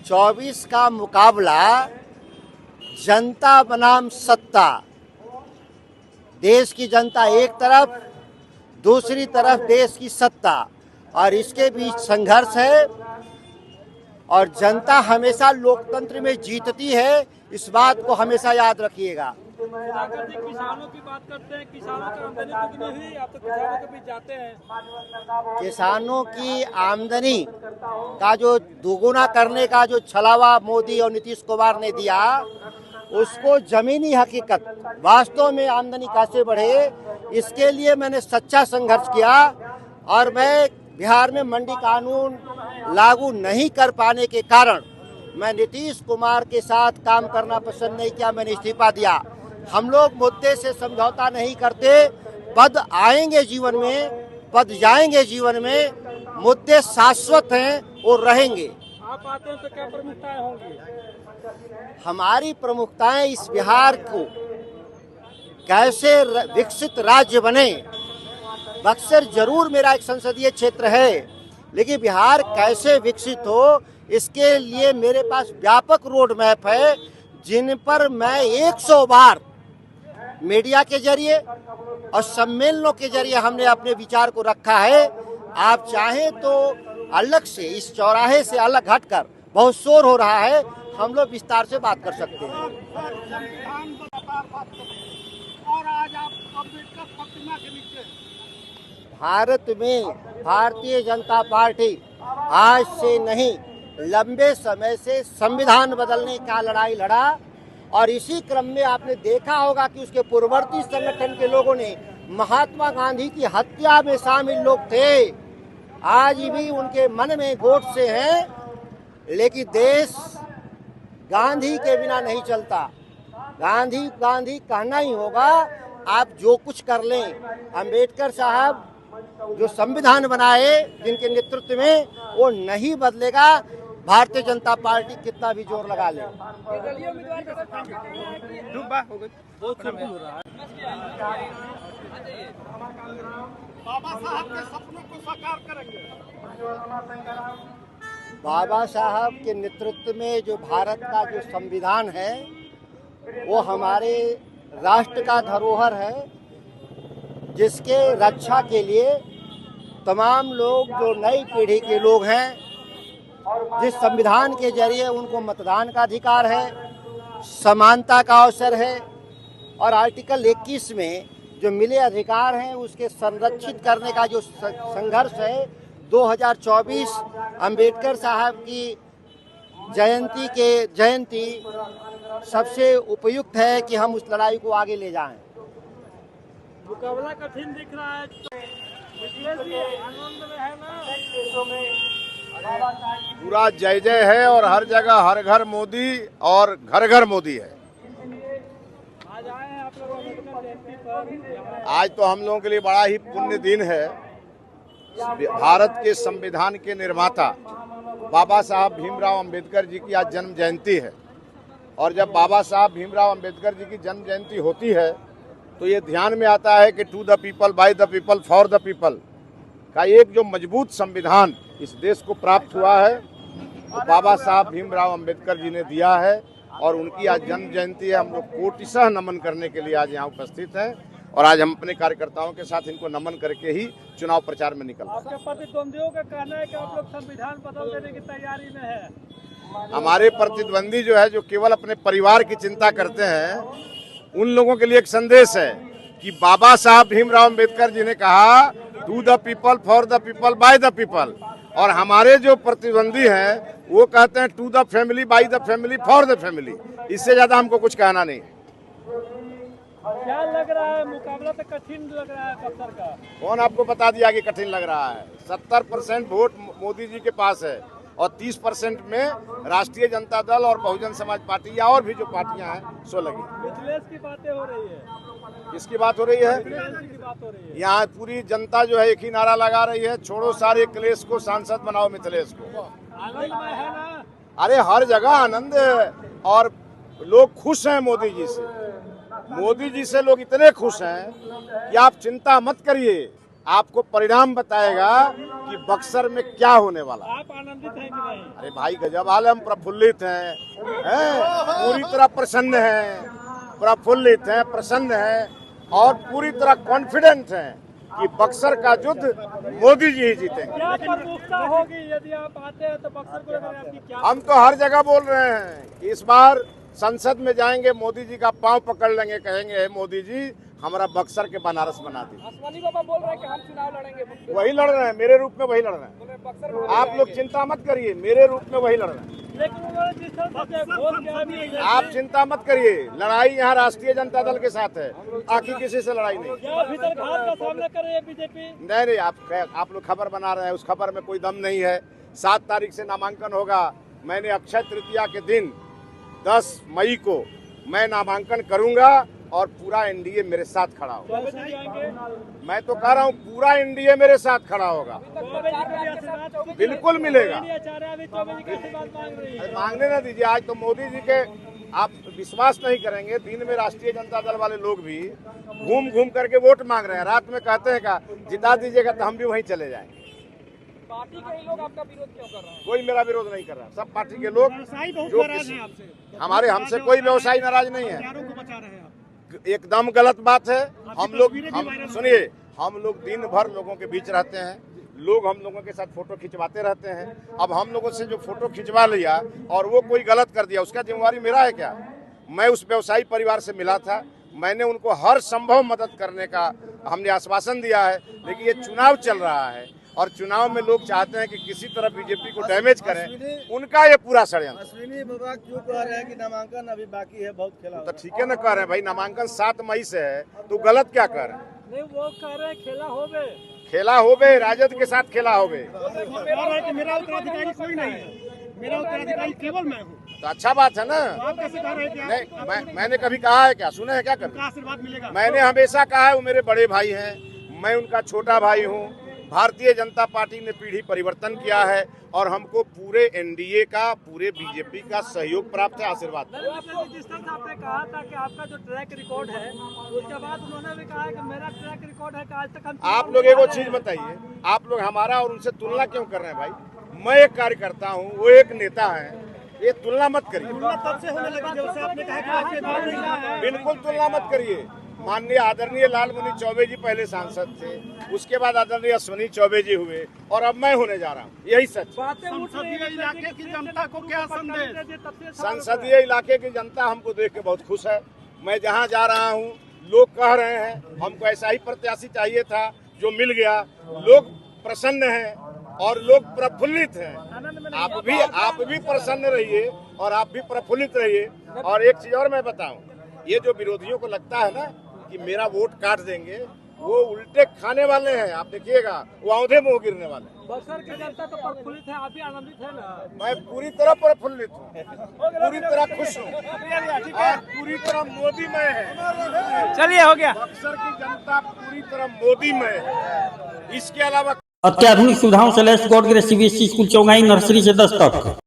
2024 का मुकाबला जनता बनाम सत्ता। देश की जनता एक तरफ, दूसरी तरफ देश की सत्ता, और इसके बीच संघर्ष है। और जनता हमेशा लोकतंत्र में जीतती है, इस बात को हमेशा याद रखिएगा। किसानों की बात करते हैं, किसानों की आमदनी दुगनी हुई, आप तो किसानों के बीच जाते हैं। किसानों की आमदनी का जो दुगुना करने का जो छलावा मोदी और नीतीश कुमार ने दिया, उसको जमीनी हकीकत वास्तव में आमदनी कैसे बढ़े, इसके लिए मैंने सच्चा संघर्ष किया। और मैं बिहार में मंडी कानून लागू नहीं कर पाने के कारण मैं नीतीश कुमार के साथ काम करना पसंद नहीं किया, मैंने इस्तीफा दिया। हम लोग मुद्दे से समझौता नहीं करते। पद आएंगे जीवन में, पद जाएंगे जीवन में, मुद्दे शाश्वत हैं और रहेंगे। आप आते हैं तो क्या प्रमुखताएं होंगी? हमारी प्रमुखताएं इस बिहार को कैसे विकसित राज्य बने। बक्सर जरूर मेरा एक संसदीय क्षेत्र है, लेकिन बिहार कैसे विकसित हो, इसके लिए मेरे पास व्यापक रोड मैप है, जिन पर मैं 100 बार मीडिया के जरिए और सम्मेलनों के जरिए हमने अपने विचार को रखा है। आप चाहें तो अलग से, इस चौराहे से अलग हटकर, बहुत शोर हो रहा है, हम लोग विस्तार से बात कर सकते हैं। और आज आप अम्बेडकर प्रतिमा के नीचे भारत में भारतीय जनता पार्टी आज से नहीं, लंबे समय से संविधान बदलने का लड़ाई लड़ा। और इसी क्रम में आपने देखा होगा कि उसके पूर्ववर्ती संगठन के लोगों ने महात्मा गांधी की हत्या में शामिल लोग थे। आज भी उनके मन में गोडसे हैं, लेकिन देश गांधी के बिना नहीं चलता। गांधी गांधी कहना ही होगा। आप जो कुछ कर लें, अंबेडकर साहब जो संविधान बनाए, जिनके नेतृत्व में, वो नहीं बदलेगा, भारतीय जनता पार्टी कितना भी जोर लगा ले। बाबा साहब के सपनों को साकार करेंगे। बाबा साहब के नेतृत्व में जो भारत का जो संविधान है, वो हमारे राष्ट्र का धरोहर है, जिसके रक्षा के लिए तमाम लोग, जो नई पीढ़ी के लोग हैं, जिस संविधान के जरिए उनको मतदान का अधिकार है, समानता का अवसर है, और आर्टिकल 21 में जो मिले अधिकार हैं उसके संरक्षित करने का जो संघर्ष है, 2024 अंबेडकर साहब की जयंती सबसे उपयुक्त है कि हम उस लड़ाई को आगे ले जाएं। मुकाबला कठिन दिख रहा है, आनंद में है ना? पूरा जय जय है और हर जगह हर घर मोदी और घर घर मोदी है। आज आए हैं आप लोग अम्बेडकर जयंती पर। आज तो हम लोगों के लिए बड़ा ही पुण्य दिन है। भारत के संविधान के निर्माता बाबा साहब भीमराव अंबेडकर जी की आज जन्म जयंती है। और जब बाबा साहब भीमराव अंबेडकर जी की जन्म जयंती होती है तो ये ध्यान में आता है कि to the people, by the people, for the people का एक जो मजबूत संविधान इस देश को प्राप्त हुआ है, तो बाबा साहब भीमराव अंबेडकर जी ने दिया है। और उनकी आज जन्म जयंती है। हम लोग कोटिशः नमन करने के लिए आज यहाँ उपस्थित हैं, और आज हम अपने कार्यकर्ताओं के साथ इनको नमन करके ही चुनाव प्रचार में निकल रहे हैं। आपके प्रतिद्वंदियों का कहना है कि आप लोग संविधान बदल देने की तैयारी में है। हमारे प्रतिद्वंदी जो है, जो केवल अपने परिवार की चिंता करते हैं, उन लोगों के लिए एक संदेश है कि बाबा साहब भीमराव अंबेडकर जी ने कहा to the people, for the people, by the people. और हमारे जो प्रतिद्वंदी हैं वो कहते हैं to the family, by the family, for the family. इससे ज्यादा हमको कुछ कहना नहीं। क्या लग रहा है, मुकाबला तो कठिन लग रहा है बक्सर का? कौन आपको बता दिया कि कठिन लग रहा है? 70% वोट मोदी जी के पास है, और 30% में राष्ट्रीय जनता दल और बहुजन समाज पार्टी या और भी जो पार्टियां हैं सो लगी। मिथिलेश की बातें हो रही है। किसकी बात हो रही है? मिथिलेश जी की बात हो रही है। यहाँ पूरी जनता जो है एक ही नारा लगा रही है, छोड़ो सारे क्लेश को, सांसद बनाओ मिथिलेश को। आनंद में है ना? अरे हर जगह आनंद है, और लोग खुश हैं मोदी जी से। मोदी जी से लोग इतने खुश हैं कि आप चिंता मत करिए। आपको परिणाम बताएगा कि बक्सर में क्या होने वाला है। आप आनंदित हैं कि नहीं? अरे भाई गजब हाल है, हम प्रफुल्लित हैं, पूरी तरह प्रसन्न हैं, प्रफुल्लित हैं, प्रसन्न हैं और पूरी तरह कॉन्फिडेंट हैं कि बक्सर का युद्ध मोदी जी ही जीतेंगे। क्या प्रमुखता होगी यदि आप आते हैं तो बक्सर को लेकर आपकी क्या? हम तो हर जगह बोल रहे हैं कि इस बार संसद में जाएंगे, मोदी जी का पांव पकड़ लेंगे, कहेंगे हे मोदी जी हमारा बक्सर के बनारस बना दी। आसवानी बाबा बोल रहे हैं कि हम चुनाव लड़ेंगे। वही लड़ रहे हैं, मेरे रूप में वही लड़ रहे हैं। बक्सर आप लोग चिंता मत करिए, मेरे रूप में वही लड़ रहे हैं। लेकिन उन्होंने जिस तरह से घोल दिया, आप चिंता मत करिए, लड़ाई यहाँ राष्ट्रीय जनता दल के साथ है, बाकी किसी से लड़ाई नहीं। क्या भीतर घात का सामना कर रही है बीजेपी? नहीं, आप लोग खबर बना रहे हैं, उस खबर में कोई दम नहीं है। 7 तारीख से नामांकन होगा। मैंने अक्षय तृतीया के दिन 10 मई को मैं नामांकन करूंगा और पूरा एनडीए मेरे साथ खड़ा होगा। मैं तो कह रहा हूँ पूरा एनडीए मेरे साथ खड़ा होगा, बिल्कुल मिलेगा। मांगने ना दीजिए, आज तो मोदी जी के आप विश्वास नहीं करेंगे, दिन में राष्ट्रीय जनता दल वाले लोग भी घूम घूम करके वोट मांग रहे हैं, रात में कहते हैं का जिता दीजिएगा तो हम भी वहीं चले जाएंगे। पार्टी के लोग आपका विरोध क्यों कर रहे हैं? कोई मेरा विरोध नहीं कर रहा, सब पार्टी के लोग जो हमारे हमसे कोई व्यवसायी नाराज नहीं है। एकदम गलत बात है। हम लोग सुनिए, हम लोग दिन भर लोगों के बीच रहते हैं, लोग हम लोगों के साथ फोटो खिंचवाते रहते हैं। अब हम लोगों से जो फोटो खिंचवा लिया और वो कोई गलत कर दिया, उसका जिम्मेवारी मेरा है क्या? मैं उस व्यवसायी परिवार से मिला था, मैंने उनको हर संभव मदद करने का हमने आश्वासन दिया है। लेकिन ये चुनाव चल रहा है और चुनाव में लोग चाहते हैं कि किसी तरह बीजेपी को डैमेज करें, उनका ये पूरा षड्यंत्र। अश्विनी बाबा क्यों कह रहे हैं कि नामांकन अभी बाकी है, बहुत खेला तो ठीक है ना, कह रहे हैं भाई नामांकन 7 मई से है, तो गलत क्या कर रहे हैं? नहीं, वो कह रहे हैं खेला हो गए, खेला हो गए, राजद के साथ खेला हो गए। मेरा उत्तराधिकारी कोई नहीं है, मेरा उत्तराधिकारी केवल मैं हूँ। तो अच्छा बात है ना। आप कैसे कह रहे हैं? नहीं, मैंने कभी कहा है क्या? सुने हैं क्या कभी? आशीर्वाद मिलेगा। मैंने हमेशा कहा है वो मेरे बड़े भाई हैं, मैं उनका छोटा भाई हूँ। भारतीय जनता पार्टी ने पीढ़ी परिवर्तन किया है और हमको पूरे एनडीए का, पूरे बीजेपी का सहयोग प्राप्त है, आशीर्वाद। जिस तरह से आपने कहा था कि आपका जो ट्रैक रिकॉर्ड है, उसके बाद उन्होंने भी कहा कि मेरा ट्रैक रिकॉर्ड है कि आज तक हम। आप लोग एक चीज बताइए, आप लोग हमारा और उनसे तुलना क्यों कर रहे हैं भाई? मैं एक कार्यकर्ता हूँ, वो एक नेता है, ये तुलना मत करिए। तब से होने लगी जब से आपने कहा कि आपके बारे में बिल्कुल तुलना मत करिए। माननीय आदरणीय लालमुनि चौबे जी पहले सांसद थे, उसके बाद आदरणीय अश्विनी चौबे जी हुए और अब मैं होने जा रहा हूँ, यही सच। संसदीय इलाके की जनता को क्या संदेश? संसदीय इलाके की जनता हमको देख के बहुत खुश है। मैं जहाँ जा रहा हूँ लोग कह रहे हैं हमको ऐसा ही प्रत्याशी चाहिए था, जो मिल गया। लोग प्रसन्न हैं और लोग प्रफुल्लित हैं। आप भी प्रसन्न रहिए और आप भी प्रफुल्लित रहिए। और एक चीज और मैं बताऊं, ये जो विरोधियों को लगता है ना कि मेरा वोट काट देंगे, वो उल्टे खाने वाले हैं। आप देखिएगा, वो औंधे मुंह गिरने वाले हैं। बक्सर की जनता तो प्रफुल्लित है, आप भी आनंदित है ना? मैं पूरी तरह प्रफुल्लित हूँ, पूरी तरह खुश हूँ और पूरी तरह मोदीमय है। चलिए, हो गया। बक्सर की जनता पूरी तरह मोदीमय है। इसके अलावा अत्याधुनिक सुविधाओं से लैस God Grace CBSE school Chaugai nursery से 10 तक।